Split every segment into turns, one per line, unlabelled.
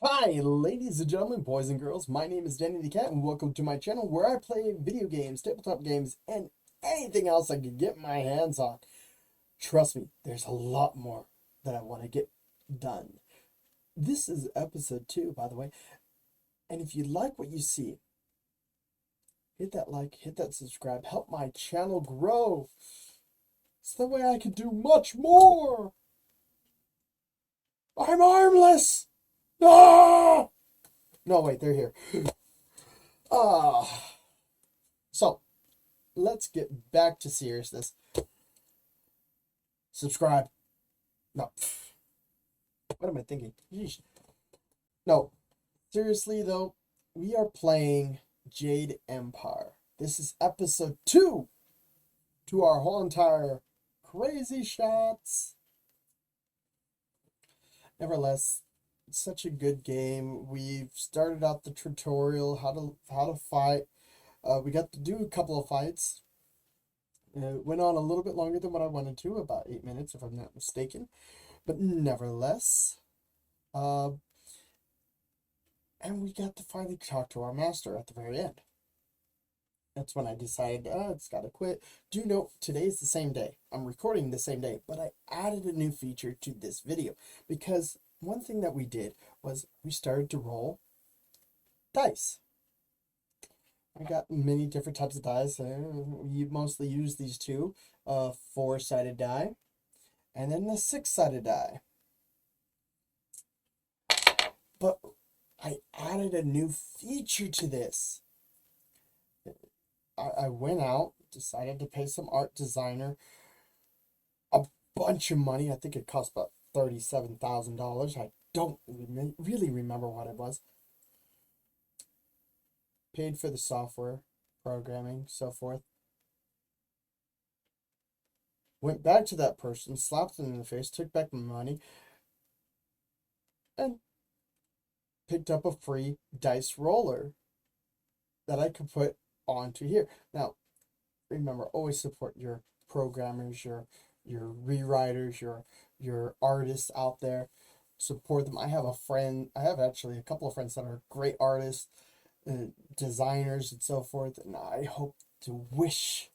Hi, ladies and gentlemen, boys and girls. My name is Danny the Cat, and welcome to my channel where I play video games, tabletop games, and anything else I can get my hands on. Trust me, there's a lot more that I want to get done. This is episode 2, by the way, and if you like what you see, hit that like, hit that subscribe, help my channel grow. So that way I can do much more. I'm armless! Ah! No, wait, they're here. Ah. So, let's get back to seriousness. Subscribe. No. What am I thinking? Yeesh. No. Seriously, though, we are playing Jade Empire. This is episode 2 to our whole entire crazy shots. Nevertheless, it's such a good game. We've started out the tutorial, how to fight. We got to do a couple of fights. It went on a little bit longer than what I wanted to, about 8 minutes if I'm not mistaken. But nevertheless, and we got to finally talk to our master at the very end. That's when I decided, it's got to quit. Do you know, today's the same day. I'm recording the same day, but I added a new feature to this video. Because one thing that we did was we started to roll dice. I got many different types of dice. We mostly use these two, 4-sided die, and then the 6-sided die. But I added a new feature to this. I went out, decided to pay some art designer a bunch of money. I think it cost about $37,000. I don't really remember what it was. Paid for the software, programming, so forth. Went back to that person, slapped them in the face, took back my money, and picked up a free dice roller that I could put onto here. Now, remember, always support your programmers, your rewriters, your artists out there. Support them. I have actually a couple of friends that are great artists, designers, and so forth, and I hope to wish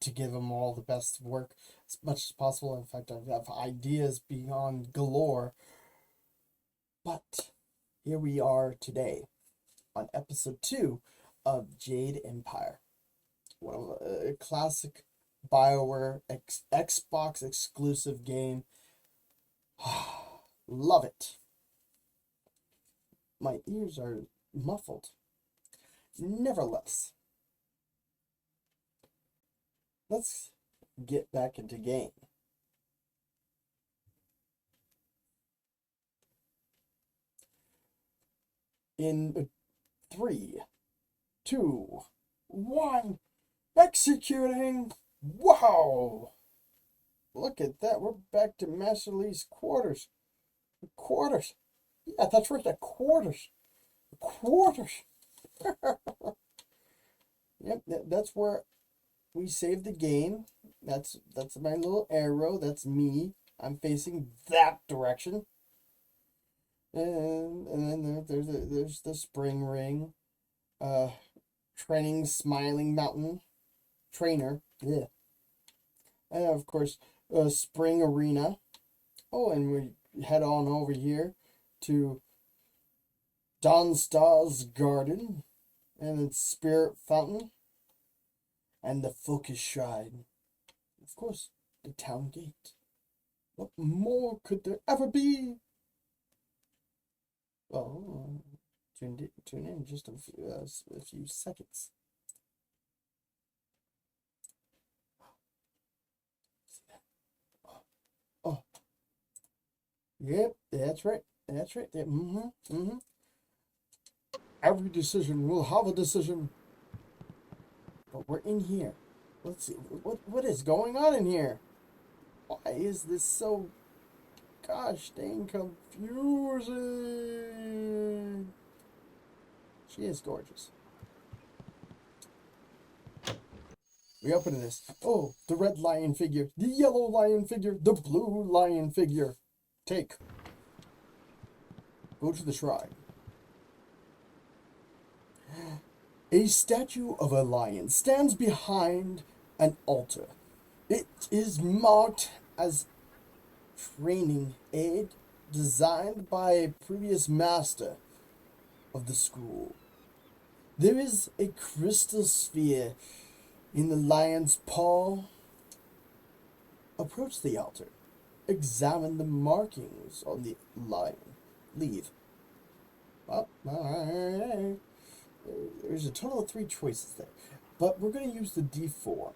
to give them all the best work as much as possible. In fact, I have ideas beyond galore. But here we are today on episode 2 of Jade Empire. Well, a classic BioWare Xbox exclusive game. Love it. My ears are muffled. Nevertheless, let's get back into game. In 3, 2, 1, executing! Wow! Look at that, we're back to Master Lee's quarters. Quarters! Yeah, that's right, the quarters. Quarters! Yep, that's where we saved the game. That's my little arrow. That's me. I'm facing that direction. And then there's the spring ring. Training Smiling Mountain. Trainer. Yeah. And of course, Spring Arena. Oh, and we head on over here to Dawnstar's Garden. And then Spirit Fountain. And the Focus Shrine. Of course, the town gate. What more could there ever be? Well, tune in just a few seconds. See that? Oh, yep, that's right. That's right. Yeah, Every decision will have a decision. But we're in here. Let's see. What is going on in here? Why is this so gosh dang confusing? She is gorgeous. We open this. Oh, the red lion figure, the yellow lion figure, the blue lion figure. Take. Go to the shrine. A statue of a lion stands behind an altar. It is marked as training aid designed by a previous master of the school. There is a crystal sphere in the lion's paw. Approach the altar. Examine the markings on the lion. Leave. Well, alright. There's a total of 3 choices there. But we're going to use the D4.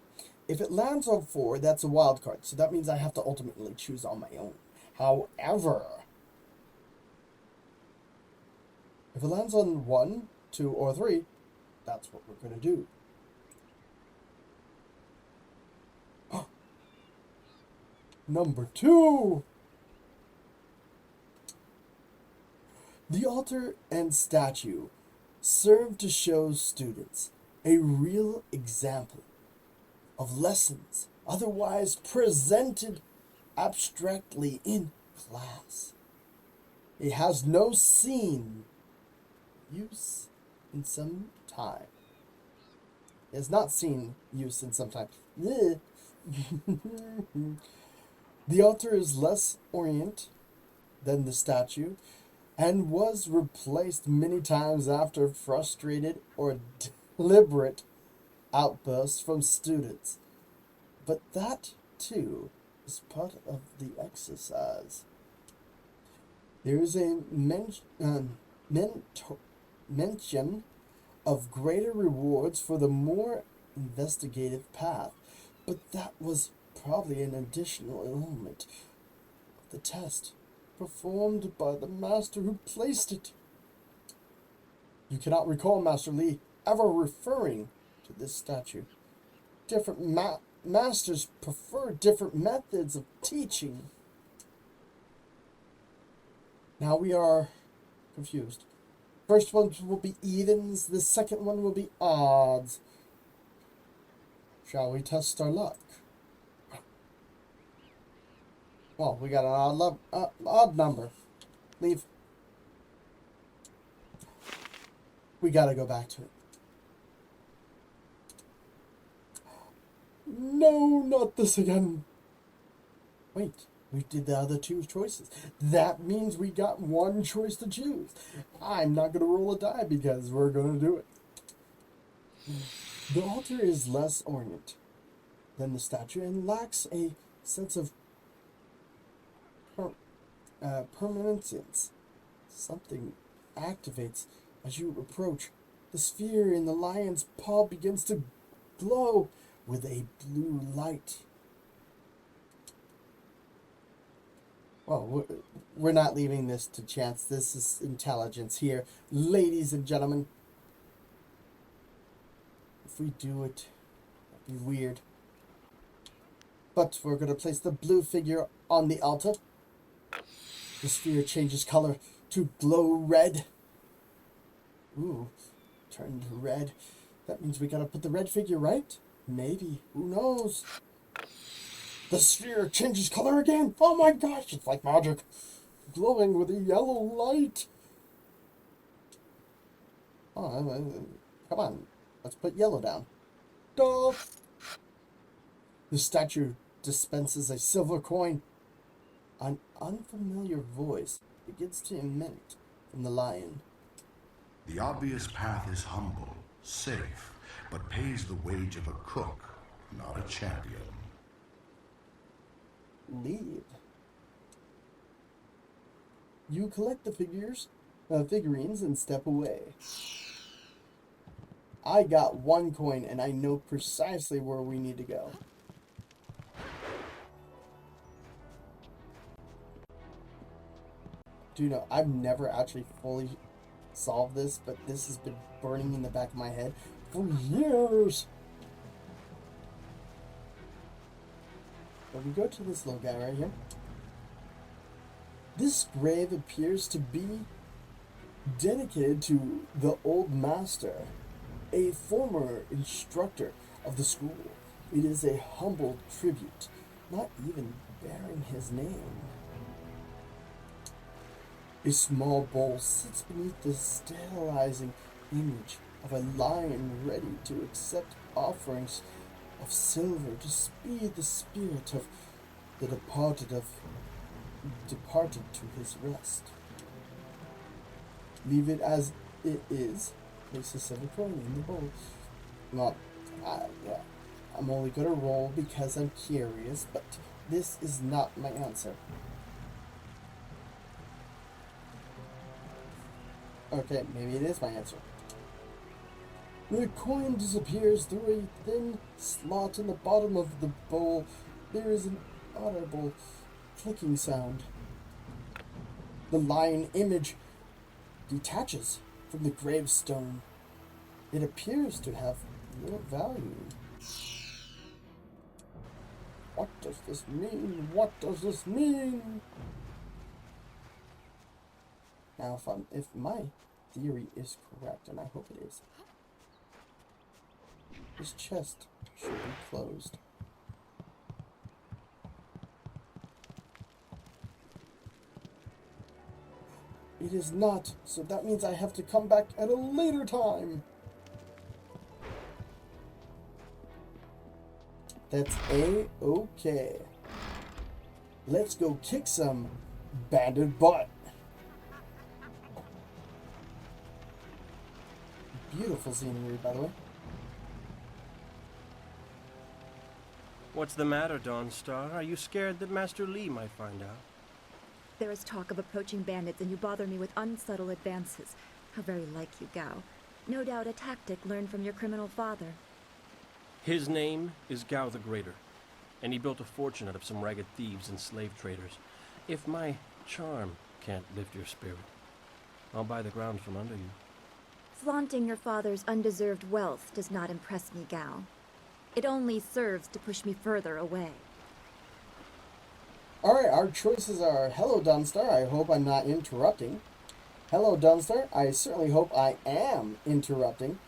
If it lands on 4, that's a wild card. So that means I have to ultimately choose on my own. However, if it lands on 1, 2, or 3, that's what we're going to do. Number 2! The altar and statue serve to show students a real example of lessons otherwise presented abstractly in class. It has no seen use in some time. It has not seen use in some time. The altar is less ornate than the statue and was replaced many times after frustrated or deliberate outbursts from students. But that, too, is part of the exercise. There is a mention of greater rewards for the more investigative path, but that was probably an additional element of the test performed by the master who placed it. You cannot recall Master Lee ever referring to this statue. Different masters prefer different methods of teaching. Now we are confused. First one will be evens, the second one will be odds. Shall we test our luck? Well, we got an odd number. Leave. We gotta go back to it. No, not this again. Wait, we did the other 2 choices. That means we got 1 choice to choose. I'm not gonna roll a die because we're gonna do it. The altar is less ornate than the statue and lacks a sense of permanence. Something activates as you approach. The sphere in the lion's paw begins to glow with a blue light. Well, we're not leaving this to chance. This is intelligence here. Ladies and gentlemen, if we do it, that'd be weird. But we're going to place the blue figure on the altar. The sphere changes color to glow red. Ooh, turned red. That means we gotta put the red figure right? Maybe. Who knows? The sphere changes color again. Oh my gosh, it's like magic. Glowing with a yellow light. Oh, come on. Let's put yellow down. Duh. The statue dispenses a silver coin. An unfamiliar voice begins to emit from the lion.
The obvious path is humble, safe, but pays the wage of a cook, not a champion.
Leave. You collect the figurines and step away. I got 1 coin and I know precisely where we need to go. Do you know, I've never actually fully solved this, but this has been burning in the back of my head for years. But we go to this little guy right here. This grave appears to be dedicated to the old master, a former instructor of the school. It is a humble tribute, not even bearing his name. A small bowl sits beneath the sterilizing image of a lion ready to accept offerings of silver to speed the spirit of the departed to his rest. Leave it as it is. Place the silver coin in the bowl. Well, yeah. I'm only gonna roll because I'm curious, but this is not my answer. Okay, maybe it is my answer. The coin disappears through a thin slot in the bottom of the bowl. There is an audible clicking sound. The lion image detaches from the gravestone. It appears to have little value. What does this mean? What does this mean? Now, if my theory is correct, and I hope it is, this chest should be closed. It is not, so that means I have to come back at a later time. That's A-okay. Let's go kick some bandit butt. Beautiful scenery, by the way.
What's the matter, Dawnstar? Are you scared that Master Li might find out?
There is talk of approaching bandits, and you bother me with unsubtle advances. How very like you, Gao. No doubt a tactic learned from your criminal father.
His name is Gao the Greater, and he built a fortune out of some ragged thieves and slave traders. If my charm can't lift your spirit, I'll buy the ground from under you.
Flaunting your father's undeserved wealth does not impress me, Gao. It only serves to push me further away.
Alright, our choices are hello, Dunstar. I hope I'm not interrupting. Hello, Dunstar. I certainly hope I am interrupting.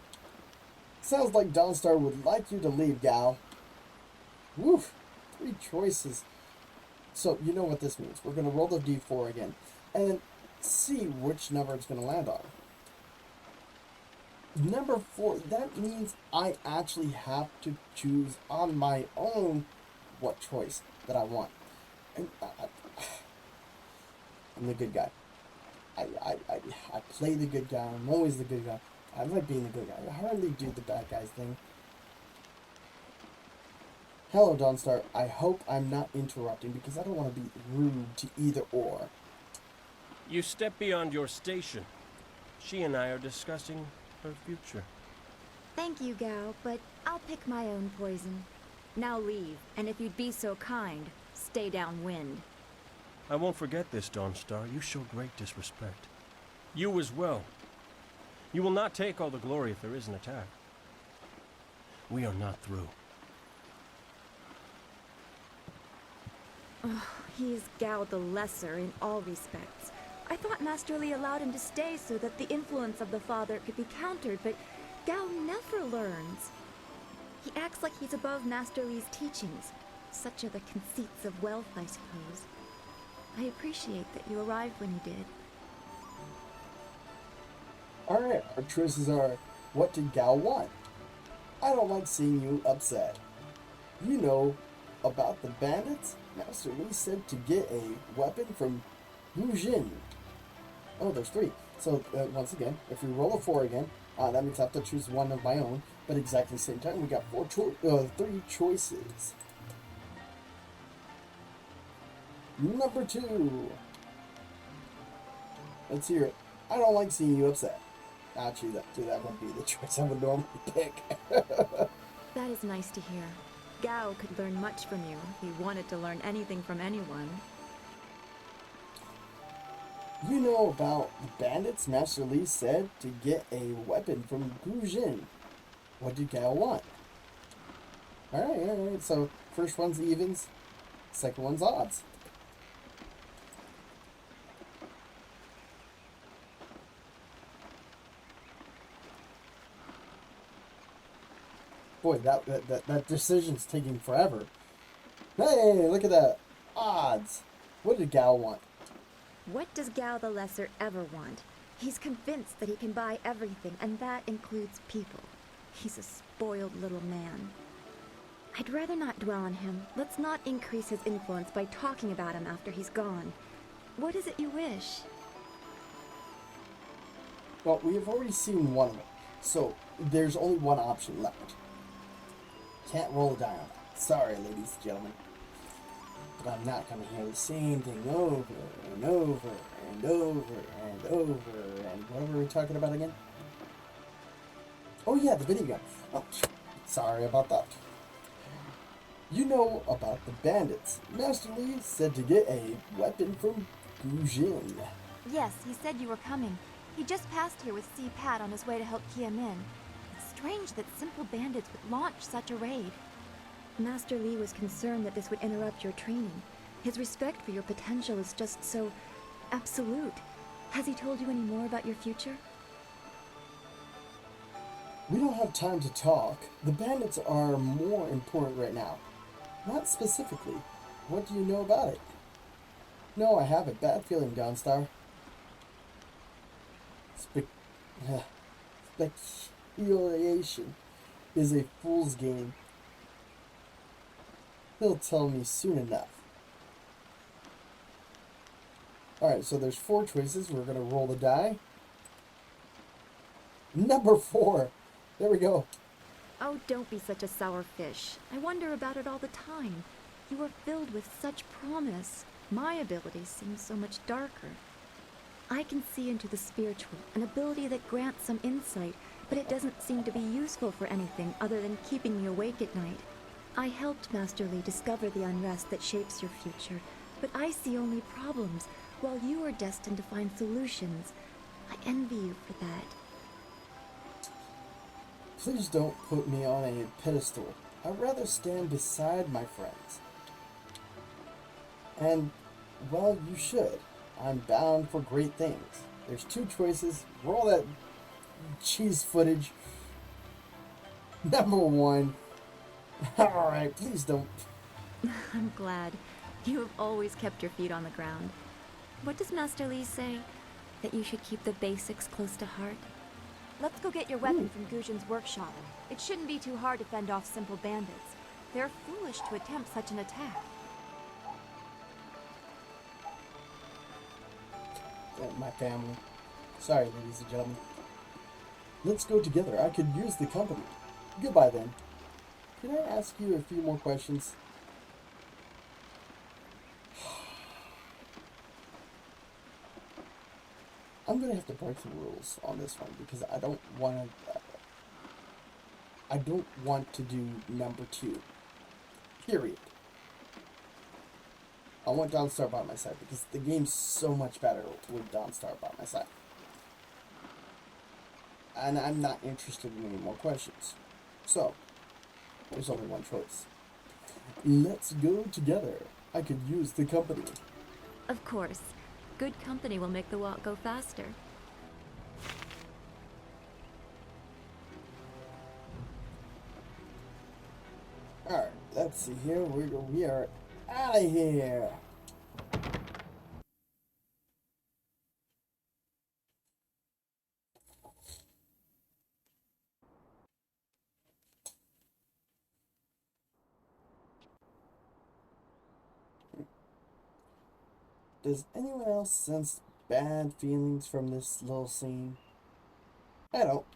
Sounds like Dunstar would like you to leave, Gao. Woof. 3 choices. So, you know what this means. We're going to roll the d4 again. And then see which number it's going to land on. Number 4, that means I actually have to choose on my own what choice that I want. And I'm the good guy. I play the good guy. I'm always the good guy. I like being the good guy. I hardly do the bad guys thing. Hello, Dawnstar. I hope I'm not interrupting because I don't want to be rude to either or.
You step beyond your station. She and I are discussing her future.
Thank you, Gao, but I'll pick my own poison. Now leave, and if you'd be so kind, stay downwind.
I won't forget this, Dawnstar. You show great disrespect. You as well. You will not take all the glory if there is an attack. We are not through.
Oh, he is Gao the Lesser in all respects. I thought Master Li allowed him to stay so that the influence of the father could be countered, but Gao never learns. He acts like he's above Master Li's teachings. Such are the conceits of wealth, I suppose. I appreciate that you arrived when you did.
Alright, our choices are, what did Gao want? I don't like seeing you upset. You know about the bandits? Master Li said to get a weapon from Wu Jin. Oh, there's 3. So, once again, if we roll a 4 again, that means I have to choose one of my own. But exactly the same time, we got 3 choices. Number 2. Let's hear it. I don't like seeing you upset. Actually, that would be the choice I would normally pick.
That is nice to hear. Gao could learn much from you if he wanted to learn anything from anyone.
You know about the bandits Master Li said to get a weapon from Gu Jin. What did Gao want? Alright, so first one's evens, second one's odds. Boy, that decision's taking forever. Hey, look at that. Odds. What did Gao want?
What does Gao the Lesser ever want? He's convinced that he can buy everything, and that includes people. He's a spoiled little man. I'd rather not dwell on him. Let's not increase his influence by talking about him after he's gone. What is it you wish?
Well, we have already seen one of them, so there's only one option left. Can't roll a die on it. Sorry, ladies and gentlemen. But I'm not going to hear the same thing over and over and over and over and whatever we're talking about again. Oh yeah, the video game. Oh, sorry about that. You know about the bandits. Master Li said to get a weapon from Gujin.
Yes, he said you were coming. He just passed here with Si Pat on his way to help Kia Min. It's strange that simple bandits would launch such a raid. Master Li was concerned that this would interrupt your training. His respect for your potential is just so absolute. Has he told you any more about your future?
We don't have time to talk. The bandits are more important right now. Not specifically. What do you know about it? No, I have a bad feeling, Dawnstar. Speculation is a fool's game. He'll tell me soon enough. Alright, so there's 4 choices. We're going to roll the die. Number 4. There we go.
Oh, don't be such a sour fish. I wonder about it all the time. You are filled with such promise. My abilities seem so much darker. I can see into the spiritual, an ability that grants some insight, but it doesn't seem to be useful for anything other than keeping me awake at night. I helped Master Li discover the unrest that shapes your future, but I see only problems, while you are destined to find solutions. I envy you for that.
Please don't put me on a pedestal. I'd rather stand beside my friends. And, well, you should. I'm bound for great things. There's 2 choices. Roll that cheese footage. Number 1. Alright, please don't.
I'm glad. You have always kept your feet on the ground. What does Master Li say? That you should keep the basics close to heart? Let's go get your weapon from Gujin's workshop. It shouldn't be too hard to fend off simple bandits. They're foolish to attempt such an attack.
My family. Sorry, ladies and gentlemen. Let's go together. I could use the company. Goodbye, then. Can I ask you a few more questions? I'm gonna have to break some rules on this one because I don't want to do number 2. Period. I want Dawnstar by my side because the game's so much better with Dawnstar by my side. And I'm not interested in any more questions. So, there's only one choice. Let's go together. I could use the company.
Of course. Good company will make the walk go faster.
Alright, let's see here. We are out of here. Does anyone else sense bad feelings from this little scene? I don't.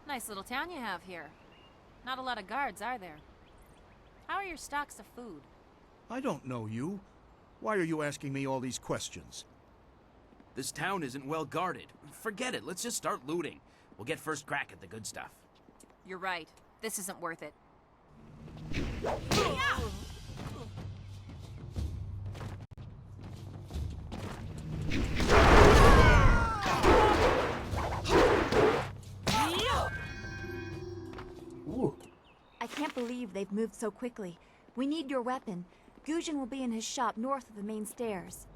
Nice little town you have here. Not a lot of guards, are there? How are your stocks of food?
I don't know you. Why are you asking me all these questions?
This town isn't well guarded. Forget it, let's just start looting. We'll get first crack at the good stuff.
You're right. This isn't worth it.
Ooh.
I can't believe they've moved so quickly. We need your weapon. Gujin will be in his shop north of the main stairs.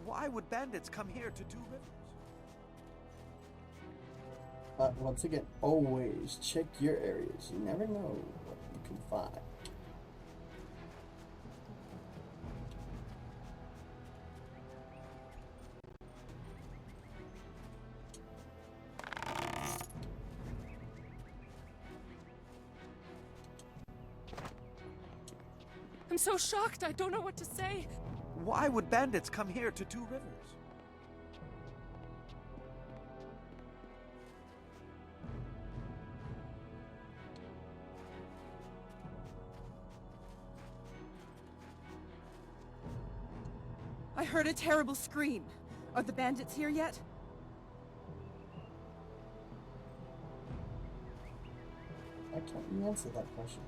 Why would bandits come here to Two Rivers?
Once again, always check your areas. You never know what you can find.
so shocked, I don't know what to say.
Why would bandits come here to Two Rivers?
I heard a terrible scream. Are the bandits here yet?
I can't answer that question.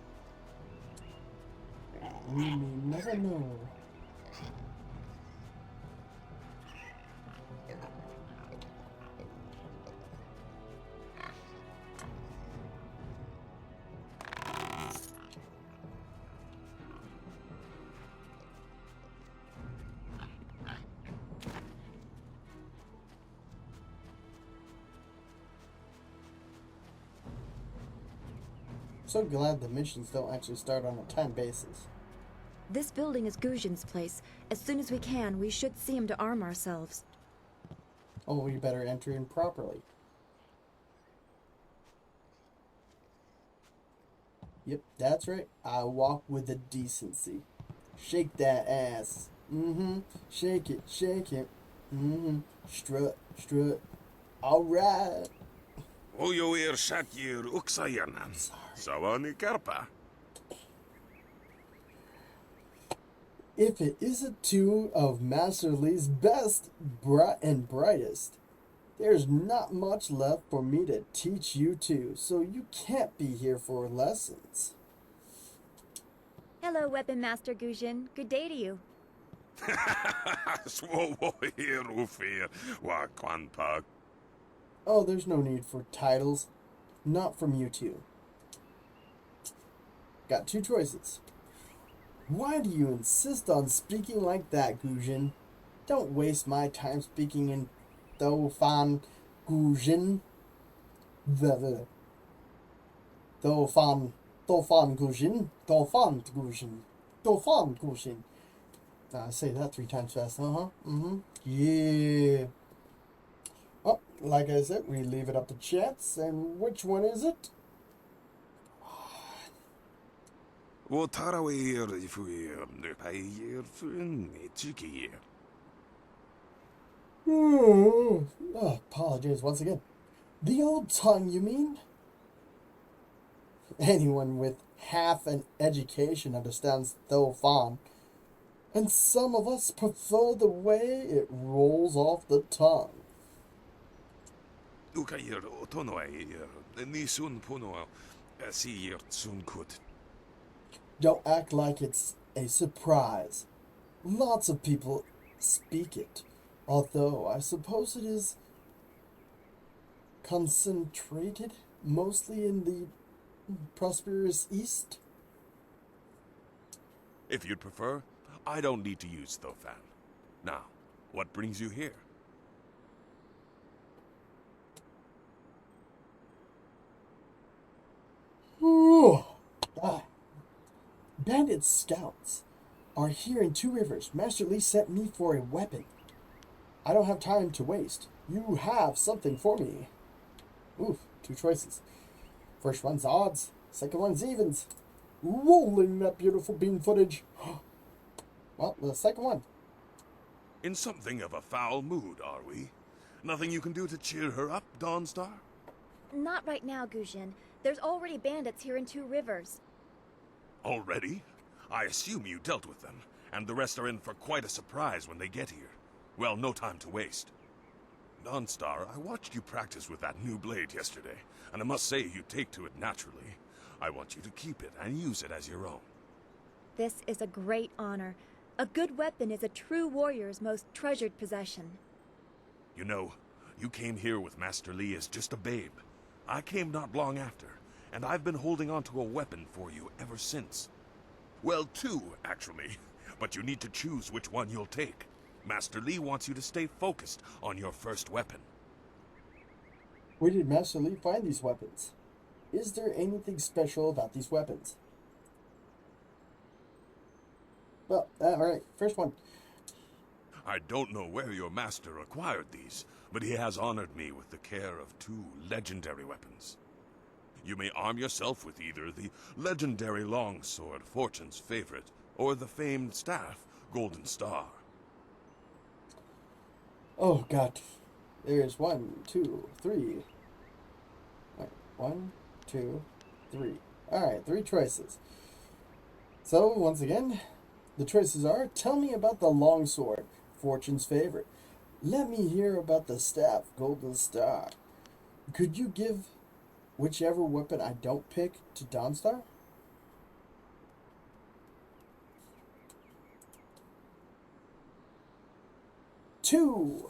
We may never know. So glad the missions don't actually start on a time basis.
This building is Guzhin's place. As soon as we can, we should see him to arm ourselves.
Oh, we better enter in properly. Yep, that's right. I walk with a decency. Shake that ass. Shake it, shake it. Strut, strut. Alright.
Ojoir Shakir Uksayanan. Sawani Karpa.
If it isn't two of Master Lee's best and brightest, there's not much left for me to teach you two, so you can't be here for lessons.
Hello, Weapon Master Guzhin. Good day to you.
Swowohir Ufir Wakwanpa.
Oh, there's no need for titles. Not from you two. Got two choices. Why do you insist on speaking like that, Guzhin? Don't waste my time speaking in Thofan Guzhin. Thofan Guzhin. Thofan Guzhin. Thofan Guzhin. Say that 3 times fast. Yeah. Oh, like I said, we leave it up to chance. And which one is it?
Wotarawir Ifuir Nupayir Fun Chiki.
Oh, apologies once again. The old tongue, you mean? Anyone with half an education understands Thofan. And some of us prefer the way it rolls off the tongue.
Ukayir Otonoair Nisun Puno Asir Sunkut.
Don't act like it's a surprise. Lots of people speak it, although I suppose it is concentrated mostly in the prosperous East.
If you'd prefer, I don't need to use Thofan. Now, what brings you here?
Ooh. Bandit scouts are here in Two Rivers. Master Lee sent me for a weapon. I don't have time to waste. You have something for me. Oof, 2 choices. First one's odds, second one's evens. Rolling that beautiful beam footage. Well, the second one.
In something of a foul mood, are we? Nothing you can do to cheer her up, Dawnstar?
Not right now, Guzhin. There's already bandits here in Two Rivers.
Already? I assume you dealt with them, and the rest are in for quite a surprise when they get here. Well, no time to waste. Dawnstar, I watched you practice with that new blade yesterday, and I must say you take to it naturally. I want you to keep it and use it as your own.
This is a great honor. A good weapon is a true warrior's most treasured possession.
You know, you came here with Master Lee as just a babe. I came not long after, and I've been holding on to a weapon for you ever since. Well, 2, actually, but you need to choose which one you'll take. Master Lee wants you to stay focused on your first weapon.
Where did Master Lee find these weapons? Is there anything special about these weapons? Well, alright, first one.
I don't know where your master acquired these, but he has honored me with the care of 2 legendary weapons. You may arm yourself with either the legendary longsword, Fortune's favorite, or the famed staff, Golden Star?
Oh god. There's 1, 2, 3. Alright, 1, 2, 3. Alright, 3 choices. So, once again, the choices are: tell me about the longsword, Fortune's favorite. Let me hear about the staff, Golden Star. Could you give whichever weapon I don't pick to Dawnstar? Two.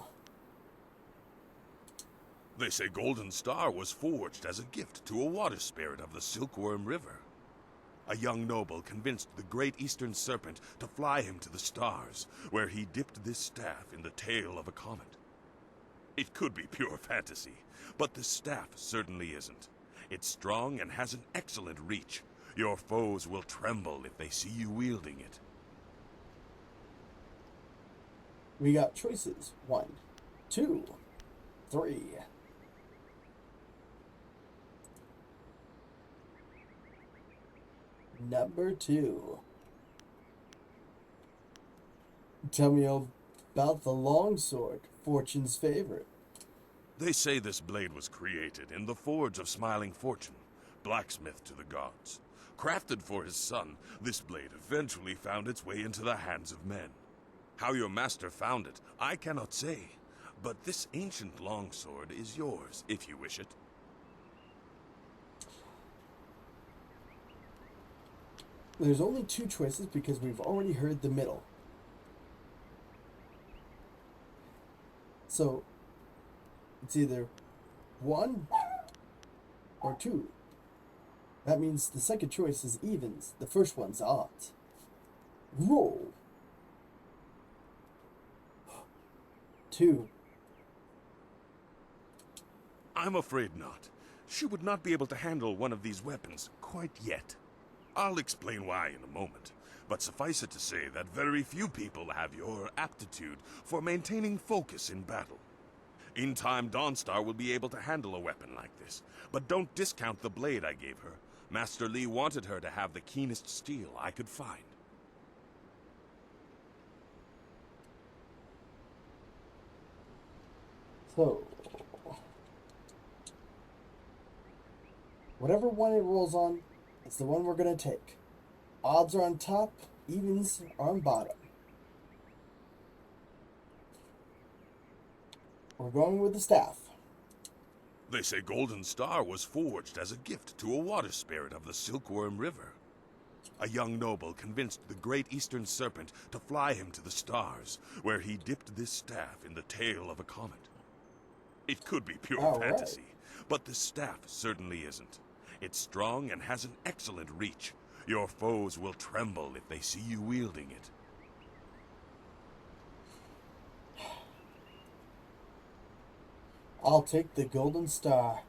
They say Golden Star was forged as a gift to a water spirit of the Silkworm River. A young noble convinced the great Eastern Serpent to fly him to the stars, where he dipped this staff in the tail of a comet. It could be pure fantasy, but the staff certainly isn't. It's strong and has an excellent reach. Your foes will tremble if they see you wielding it.
We got choices. 1, 2, 3. Number 2. Tell me about the longsword, Fortune's favorite.
They say this blade was created in the forge of Smiling Fortune, blacksmith to the gods. Crafted for his son, this blade eventually found its way into the hands of men. How your master found it, I cannot say, but this ancient longsword is yours, if you wish it.
There's only 2 choices because we've already heard the middle. So, it's either 1 or 2. That means the second choice is evens, the first one's odds. Roll. 2.
I'm afraid not. She would not be able to handle one of these weapons quite yet. I'll explain why in a moment, but suffice it to say that very few people have your aptitude for maintaining focus in battle. In time, Dawnstar will be able to handle a weapon like this, but don't discount the blade I gave her. Master Li wanted her to have the keenest steel I could find.
So, whatever one it rolls on, it's the one we're going to take. Odds are on top, evens are on bottom. We're going with the staff.
They say Golden Star was forged as a gift to a water spirit of the Silkworm River. A young noble convinced the great Eastern Serpent to fly him to the stars, where he dipped this staff in the tail of a comet. It could be pure fantasy, but the staff certainly isn't. It's strong and has an excellent reach. Your foes will tremble if they see you wielding it.
I'll take the Golden Star.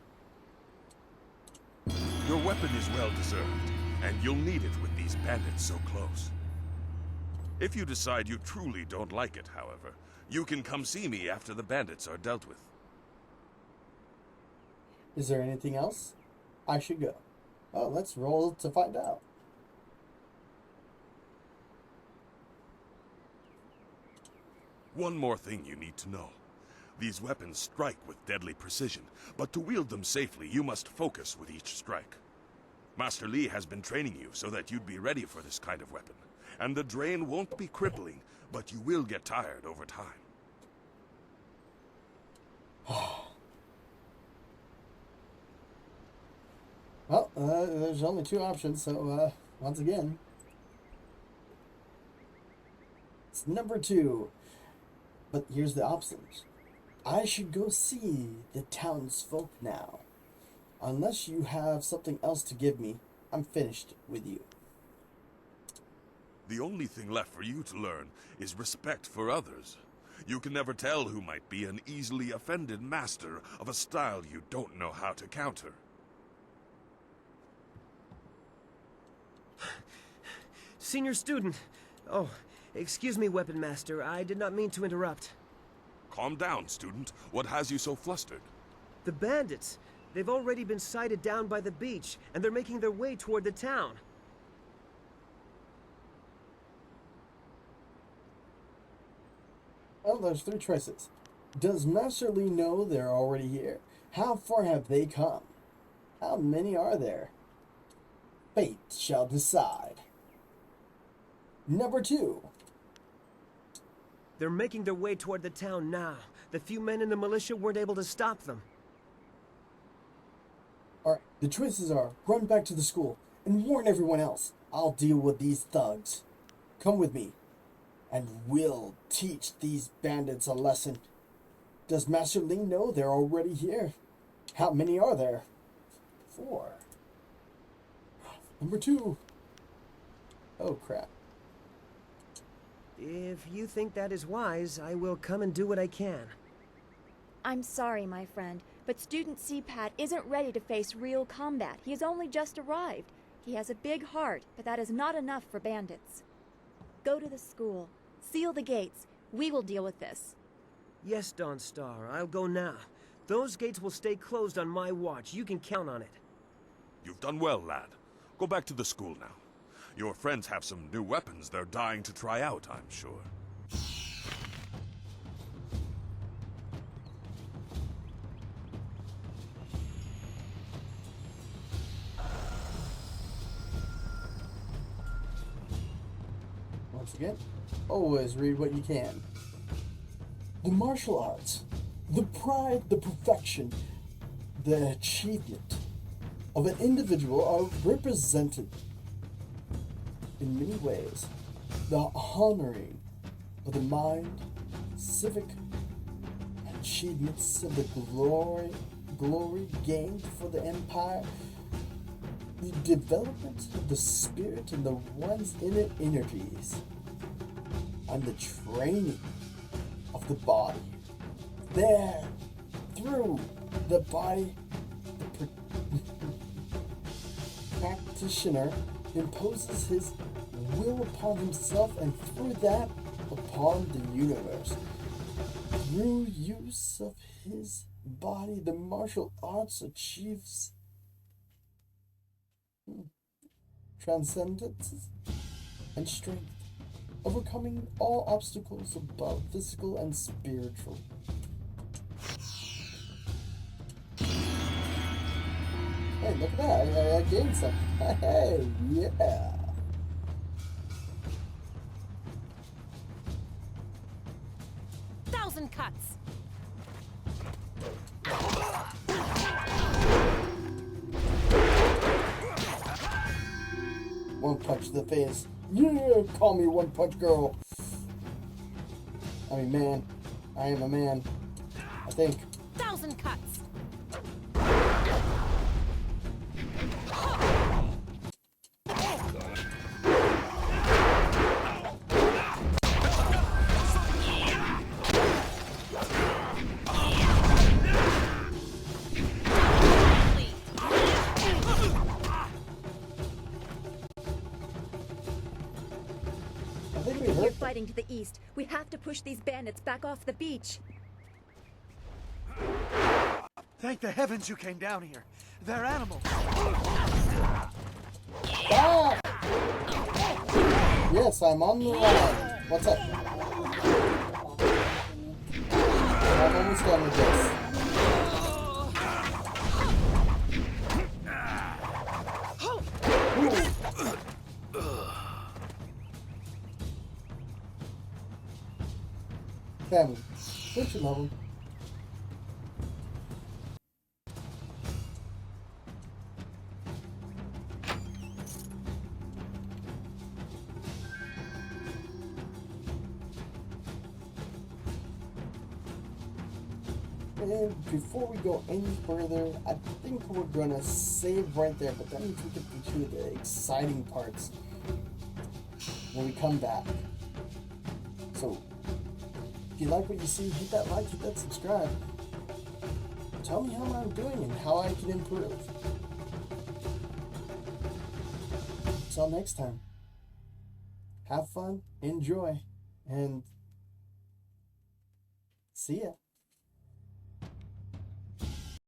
Your weapon is well deserved, and you'll need it with these bandits so close. If you decide you truly don't like it, however, you can come see me after the bandits are dealt with.
Is there anything else? I should go. Well, let's roll to find out.
One more thing you need to know. These weapons strike with deadly precision, but to wield them safely, you must focus with each strike. Master Li has been training you so that you'd be ready for this kind of weapon, and the drain won't be crippling, but you will get tired over time.
Well, there's only 2 options, so once again, it's number 2. But here's the options. I should go see the townsfolk now. Unless you have something else to give me, I'm finished with you.
The only thing left for you to learn is respect for others. You can never tell who might be an easily offended master of a style you don't know how to counter.
Senior student. Oh, excuse me, Weapon Master. I did not mean to interrupt.
Calm down, student. What has you so flustered?
The bandits. They've already been sighted down by the beach, and they're making their way toward the town.
Well, there's three choices. Does Master Lee know they're already here? How far have they come? How many are there? Fate shall decide. Number 2.
They're making their way toward the town now. The few men in the militia weren't able to stop them.
Alright, the choices are run back to the school and warn everyone else. I'll deal with these thugs. Come with me, and we'll teach these bandits a lesson. Does Master Lee know they're already here? How many are there? 4. Number 2. Oh, crap.
If you think that is wise, I will come and do what I can.
I'm sorry, my friend, but Student CPAT isn't ready to face real combat. He has only just arrived. He has a big heart, but that is not enough for bandits. Go to the school. Seal the gates. We will deal with this.
Yes, Dawnstar, I'll go now. Those gates will stay closed on my watch. You can count on it.
You've done well, lad. Go back to the school now. Your friends have some new weapons they're dying to try out, I'm sure.
Once again, always read what you can. The martial arts, the pride, the perfection, the achievement of an individual are represented in many ways. The honoring of the mind, civic achievements of the glory gained for the empire, the development of the spirit and the one's inner energies, and the training of the body. There, through the body, the practitioner imposes his will upon himself and through that upon the universe. Through use of his body, the martial arts achieves transcendence and strength, overcoming all obstacles above physical and spiritual. Hey, look at that! I gained something. Hey, yeah.
Thousand cuts.
One punch to the face. Yeah, call me one punch girl. I mean, man. I am a man. I think.
Thousand cuts.
We're fighting to the east. We have to push these bandits back off the beach.
Thank the heavens you came down here. They're animals.
Ah! Yes, I'm on the line. What's up? I'm almost done with this. Family. Don't you love them? And before we go any further, I think we're gonna save right there, but that means we get to the exciting parts when we come back. So, if you like what you see, hit that like, hit that subscribe. Tell me how I'm doing and how I can improve. Until next time, have fun, enjoy, and see ya.